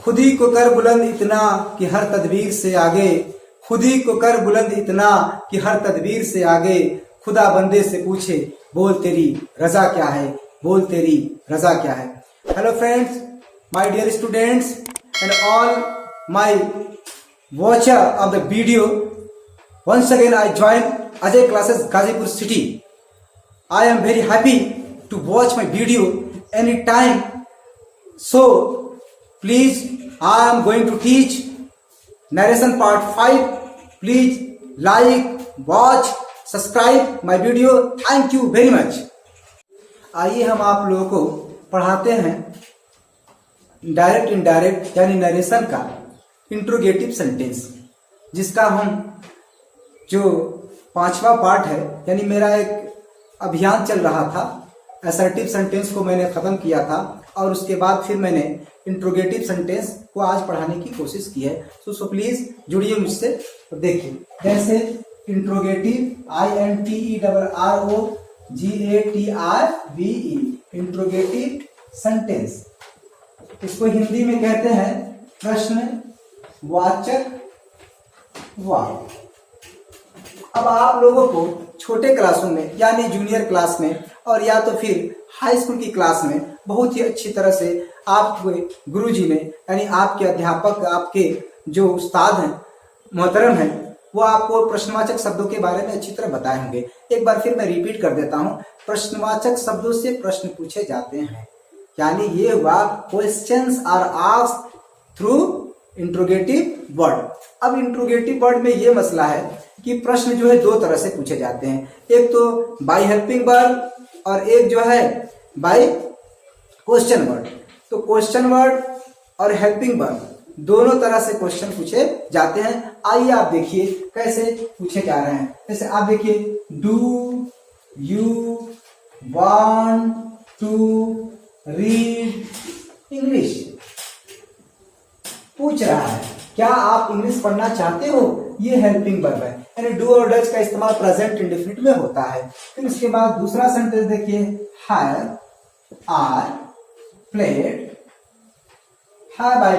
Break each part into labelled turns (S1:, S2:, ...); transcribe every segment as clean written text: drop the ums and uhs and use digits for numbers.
S1: खुद ही को कर बुलंद इतना कि हर तदबीर से आगे, खुद ही को कर बुलंद इतना कि हर तदबीर से आगे, खुदा बंदे से पूछे बोल तेरी रजा क्या है, बोल तेरी रजा क्या है। Hello friends, my dear students and all my watcher of the video, once again I join Ajay Classes Gazipur City. I am very happy to watch my video anytime. So please, I am going to teach narration part 5. Please like, watch, subscribe my video. Thank you very much. आइए हम आप लोगों को पढ़ाते हैं direct indirect यानी narration का interrogative sentence, जिसका हम जो 5वां पार्ट है, यानी मेरा एक अभियान चल रहा था। असर्टिव सेंटेंस को मैंने खत्म किया था और उसके बाद फिर मैंने इंट्रोगेटिव सेंटेंस को आज पढ़ाने की कोशिश की है। सो प्लीज जुड़िए मुझसे और देखिए। जैसे इंट्रोगेटिव INTERROGATIVE इंट्रोगेटिव सेंटेंस, इसको हिंदी में कहते हैं प्रश्नवाचक वाक्य। अब आप लोगों को छोटे क्लासों में यानी जूनियर क्लास में और या तो फिर हाई स्कूल की क्लास में बहुत ही अच्छी तरह से आपके गुरुजी ने यानी आपके अध्यापक, आपके जो उस्ताद हैं, मोहतरम हैं, वो आपको प्रश्नवाचक शब्दों के बारे में अच्छी तरह बताए होंगे। एक बार फिर मैं रिपीट कर देता हूँ। प्रश्नवाचक शब्दों से प्रश्न पूछे जाते हैं, यानी ये हुआ questions are asked through interrogative word. अब इंट्रोगेटिव वर्ड में ये मसला है कि प्रश्न जो है दो तरह से पूछे जाते हैं, एक तो बाय हेल्पिंग वर्ड और एक जो है बाय क्वेश्चन वर्ड। तो क्वेश्चन वर्ड और हेल्पिंग वर्ड दोनों तरह से क्वेश्चन पूछे जाते हैं। आइए आप देखिए कैसे पूछे जा रहे हैं। जैसे आप देखिए, do you want to read English, पूछ रहा है क्या आप इंग्लिश पढ़ना चाहते हो। ये हेल्पिंग वर्ब है, यानी डू और डज का इस्तेमाल प्रेजेंट इंडेफिनिट में होता है। फिर उसके बाद दूसरा सेंटेंस देखिए, हैव आई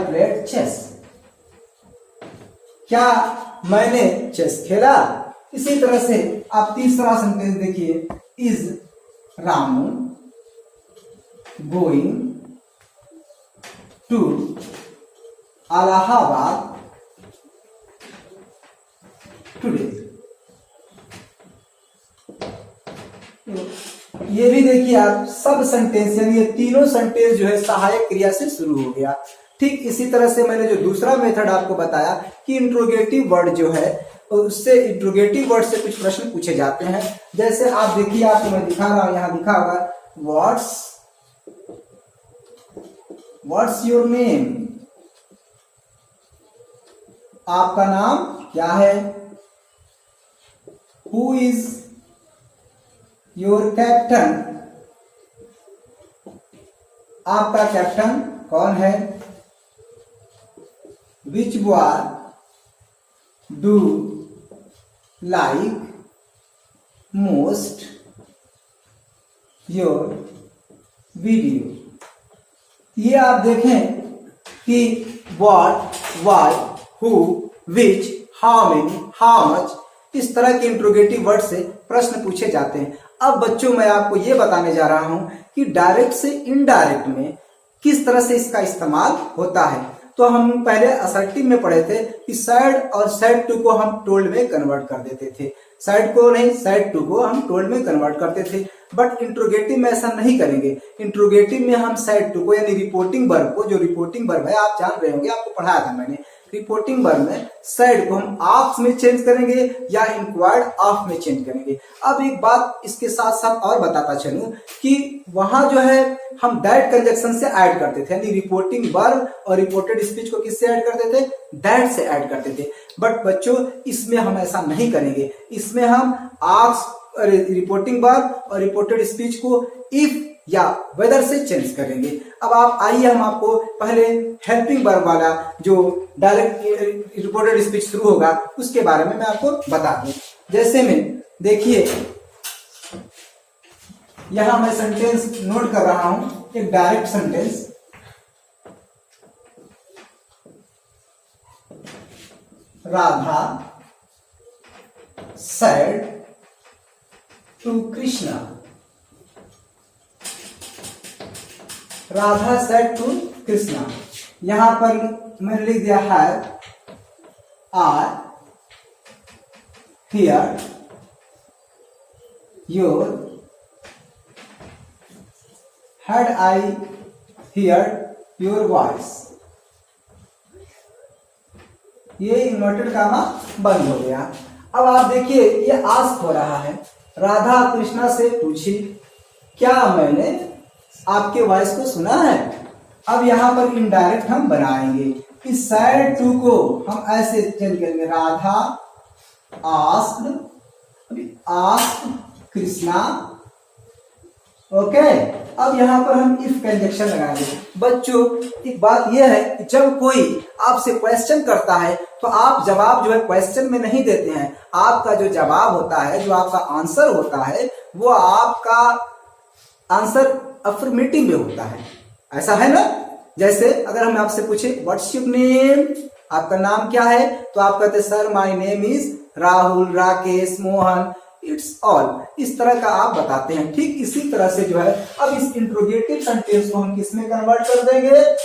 S1: प्लेड चेस, क्या मैंने चेस खेला। इसी तरह से आप तीसरा सेंटेंस देखिए, is Ramu going to Allahabad today. ये भी देखिए आप, सब सेंटेंस यानी ये तीनों सेंटेंस जो है सहायक क्रिया से शुरू हो गया। ठीक इसी तरह से मैंने जो दूसरा मेथड आपको बताया कि इंट्रोगेटिव वर्ड जो है उससे इंट्रोगेटिव वर्ड से कुछ प्रश्न पूछे जाते हैं। जैसे आप देखिए, आपको मैं दिखा रहा हूं, यहां दिखा होगा, व्हाट्स योर नेम, आपका नाम क्या है। हु इज योर कैप्टन, आपका कैप्टन कौन है। Which boy do like most your video. ये आप देखें कि what, why, who, which, how many, how much, इस तरह के इंट्रोगेटिव वर्ड से प्रश्न पूछे जाते हैं। अब बच्चों, मैं आपको ये बताने जा रहा हूं कि डायरेक्ट से इनडायरेक्ट में किस तरह से इसका इस्तेमाल होता है। तो हम पहले असर्टिव में पढ़े थे कि सैड और सैड टू को हम टोल्ड में कन्वर्ट कर देते थे, सैड को नहीं, सैड टू को हम टोल्ड में कन्वर्ट करते थे। बट इंट्रोगेटिव में ऐसा नहीं करेंगे। इंट्रोगेटिव में हम सैड टू को यानी रिपोर्टिंग वर्ब को, जो रिपोर्टिंग वर्ब है आप जान रहे होंगे, आपको पढ़ाया था मैंने, रिपोर्टिंग वर्ब में सैड को हम आस्क में चेंज करेंगे या इंक्वायर्ड ऑफ में चेंज करेंगे। अब एक बात इसके साथ साथ और बताता चलूं कि वहां जो है हम दैट कंजक्शन से ऐड करते थे, यानी रिपोर्टिंग वर्ब और रिपोर्टेड स्पीच को किससे ऐड करते थे, दैट से ऐड करते थे। बट बच्चों, इसमें हम ऐसा नहीं करेंगे। इसमें हम आस्क, रिपोर्टिंग वर्ब और रिपोर्टेड स्पीच को इफ या वेदर से चेंज करेंगे। अब आप आइए, हम आपको पहले हेल्पिंग वर्ब वाला जो डायरेक्ट रिपोर्टेड स्पीच शुरू होगा उसके बारे में मैं आपको बता दूं। जैसे में देखिए, यहां मैं सेंटेंस नोट कर रहा हूं, एक direct sentence. Radha said to Krishna. Radha said to Krishna. यहां पर मैंने लिख दिया है I hear your, had I heard your voice. ये इन्वर्टेड कामा बंद हो गया। अब आप देखिए ये आस्क हो रहा है, राधा कृष्णा से पूछी क्या मैंने आपके वॉइस को सुना है। अब यहां पर इनडायरेक्ट हम बनाएंगे, इस साइड टू को हम ऐसे चेंज करेंगे, राधा आस्क्ड कृष्णा। ओके, अब यहां पर हम इफ कंजक्शन लगाएंगे। बच्चों एक बात यह है कि जब कोई आपसे क्वेश्चन करता है तो आप जवाब जो है क्वेश्चन में नहीं देते हैं, आपका जो जवाब होता है, जो आपका आंसर होता है, वो आपका आंसर अफर्मेटिव में होता है। ऐसा है ना? जैसे अगर हम आपसे पूछे व्हाट्स योर नेम, आपका नाम क्या है, तो आप कहते sir my name is Rahul, Rakesh, Mohan, it's all. इस तरह का आप बताते हैं। ठीक इसी तरह से जो है अब इस इंट्रोगेटिव सेंटेंस को हम किस में कन्वर्ट कर देंगे,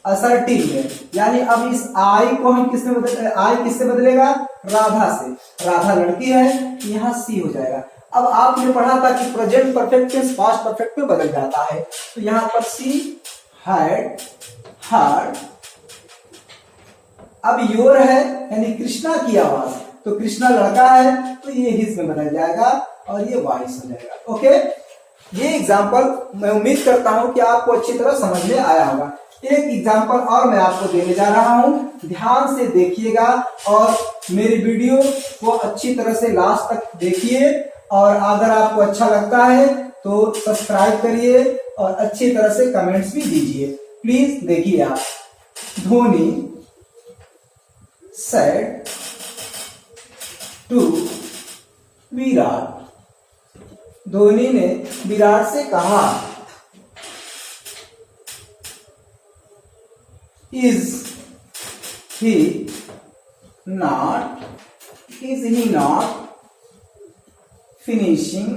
S1: असर्टिव में। यानी अब इस आई को हम किस में बदल, आई किससे बदलेगा, राधा से। राधा लड़की है, यहां सी हो जाएगा। अब आपने पढ़ा था कि present perfect tense past perfect में बदल जाता है, तो यहां पर सी हैड हर्ड। अब योर है यानी कृष्णा की आवाज, तो कृष्णा लड़का है तो ये हिज में बदल जाएगा और ये वॉइस हो जाएगा। ओके, ये एग्जांपल मैं उम्मीद करता हूं कि आपको अच्छी तरह समझ में आया होगा। एक एग्जांपल और मैं आपको देने जा रहा हूं, ध्यान से देखिएगा और मेरी वीडियो को अच्छी तरह से लास्ट तक देखिए, और अगर आपको अच्छा लगता है तो सब्सक्राइब करिए और अच्छी तरह से कमेंट्स भी दीजिए। प्लीज देखिए आप। धोनी सेड टू विराट, धोनी ने विराट से कहा is he not finishing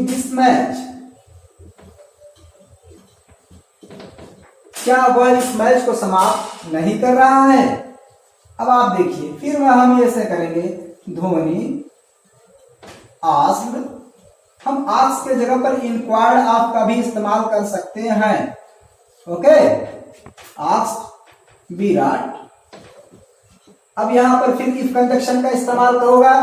S1: this match, क्या वह इस मैच को समाप्त नहीं कर रहा है। अब आप देखिए, फिर हम ऐसे करेंगे, धोनी आस्क्ड, हम आस्क के जगह पर इंक्वायर्ड ऑफ का भी इस्तेमाल कर सकते हैं। Okay, asked Virat. अब यहां पर फिर इफ कंजक्शन का इस्तेमाल करोगा।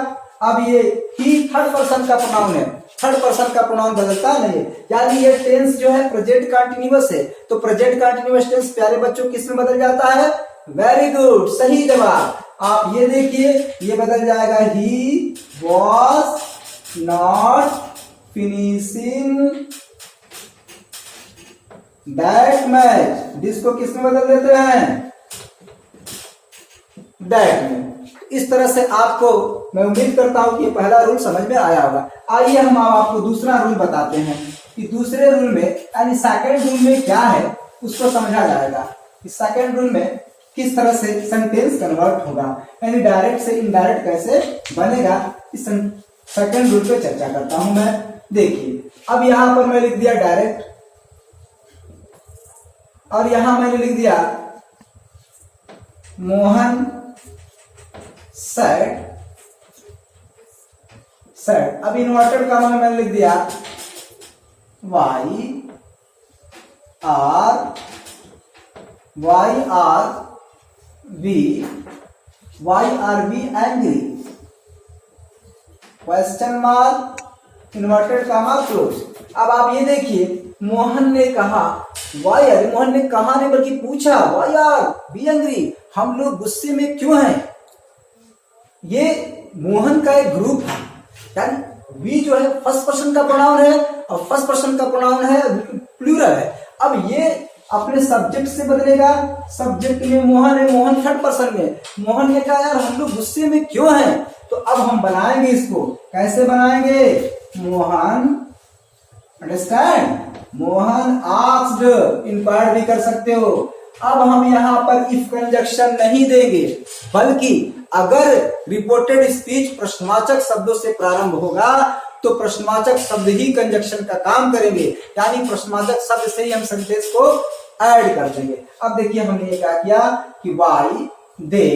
S1: अब ये ही थर्ड पर्सन का प्रोनाउन है, थर्ड पर्सन का प्रोनाउन बदलता नहीं है, यानी ये टेंस जो है प्रेजेंट कंटिन्यूअस है, तो प्रेजेंट कंटिन्यूअस टेंस प्यारे बच्चों किस में बदल जाता है, वेरी गुड, सही जवाब। आप ये देखिए, ये बदल जाएगा he was not finishing that match, जिसको किस में बदल देते हैं, दैट में। इस तरह से आपको मैं उम्मीद करता हूं कि पहला रूल समझ में आया होगा। आइए हम आपको दूसरा रूल बताते हैं कि दूसरे रूल में यानी सेकंड रूल में क्या है उसको समझा जाएगा। इस सेकंड रूल में किस तरह से सेंटेंस कन्वर्ट होगा, यानी डायरेक्ट से इनडायरेक्ट कैसे बनेगा, इस सेकंड रूल पे चर्चा करता हूं मैं। देखिए, अब यहां पर मैं लिख दिया डायरेक्ट, और यहां मैंने लिख दिया मोहन सेड। अब इन्वर्टेड कॉमा में मैंने लिख दिया why are we angry, question mark inverted comma close. अब आप ये देखिए, मोहन ने कहा, वाई आर, मोहन ने कहा नहीं बल्कि पूछा, वाई आर वी एंग्री, हम लोग गुस्से में क्यों हैं। ये मोहन का एक ग्रुप है, यानी वी जो है फर्स्ट पर्सन का प्रोनाउन है और फर्स्ट पर्सन का प्रोनाउन है प्लूरल है। अब ये अपने सब्जेक्ट से बदलेगा, सब्जेक्ट में मोहन है, मोहन थर्ड पर्सन में, मोहन ने कहा यार हम लोग गुस्से में क्यों हैं, तो अब हम बनाएंगे इसको, कैसे बनाएंगे, Mohan, understand, Mohan asked, inquired भी कर सकते हो, अब हम यहाँ पर इफ कंजक्शन नहीं देंगे, बल्कि अगर रिपोर्टेड स्पीच प्रश्नवाचक शब्दों से प्रारंभ होगा तो प्रश्नवाचक शब्द ही कंजक्शन का काम करेंगे, यानी प्रश्नवाचक शब्द से ही हम सेंटेंस को ऐड कर देंगे। अब देखिए हमने ये क्या किया कि वाई दे,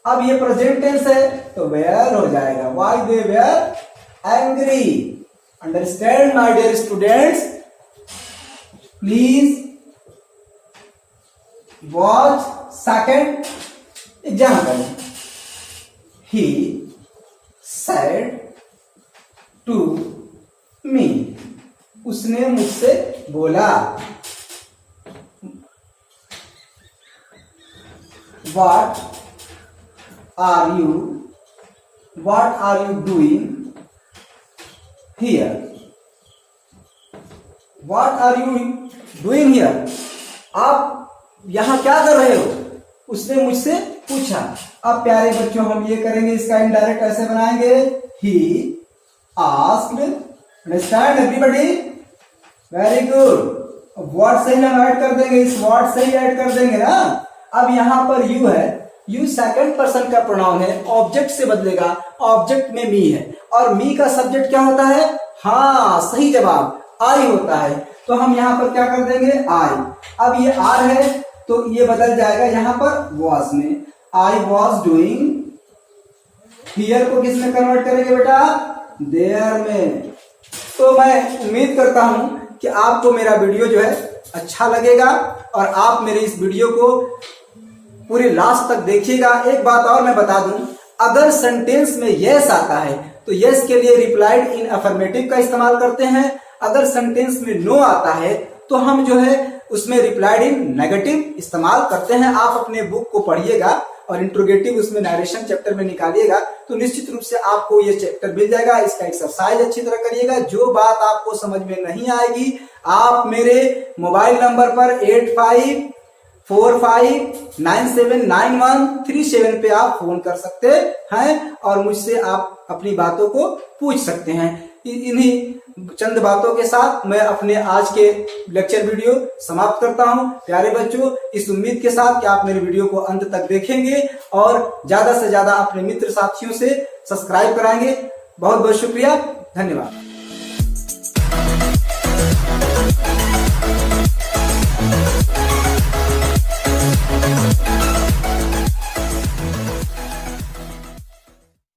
S1: अब ये प्रेजेंट टेंस है तो वेयर हो जाएगा, why they were angry. Understand my dear students, please watch second example. He said to me, उसने मुझसे बोला। What are you doing here? What are you doing here? आप यहाँ क्या कर रहे हो? उसने मुझसे पूछा। अब प्यारे बच्चों हम ये करेंगे, इसका इनडायरेक्ट ऐसे बनाएंगे, he asked, understand everybody? Very good. Word से ही हम ऐड कर देंगे, इस वर्ड से ही ऐड कर देंगे ना। अब यहाँ पर यू है, यू सेकंड पर्सन का प्रोनाउन है, ऑब्जेक्ट से बदलेगा, ऑब्जेक्ट में मी है और मी का सब्जेक्ट क्या होता है? हाँ सही जवाब आई होता है। तो हम यहाँ पर क्या कर देंगे? आई। अब ये आर है तो ये बदल जाएगा यहाँ पर वॉज में, आई वॉज डूइंग। हियर को किस में कन्वर्ट करेंगे बेटा? देयर में। तो मैं उम्मीद करता हूं कि आपको मेरा वीडियो जो है अच्छा लगेगा और आप मेरे इस वीडियो को पूरे लास्ट तक देखिएगा। एक बात और मैं बता दूं, अगर सेंटेंस में यस आता है तो यस के लिए रिप्लाइड इन अफर्मेटिव का इस्तेमाल करते हैं, अगर सेंटेंस में नो आता है तो हम जो है उसमें रिप्लाइड इन नेगेटिव इस्तेमाल करते हैं। आप अपने बुक को पढ़िएगा और इंट्रोगेटिव उसमें नरेशन चैप्टर में निकालिएगा तो निश्चित रूप से आपको ये चैप्टर मिल जाएगा। इसका एक्सरसाइज अच्छी तरह करिएगा। जो बात आपको समझ में नहीं आएगी आप मेरे मोबाइल नंबर पर 8545979137 पे आप फोन कर सकते हैं और मुझसे आप अपनी बातों को पूछ सकते हैं। इन्हीं चंद बातों के साथ मैं अपने आज के लेक्चर वीडियो समाप्त करता हूं। प्यारे बच्चों, इस उम्मीद के साथ कि आप मेरे वीडियो को अंत तक देखेंगे और ज्यादा से ज्यादा अपने मित्र साथियों से सब्सक्राइब कराएंगे। बहुत बहुत शुक्रिया, धन्यवाद।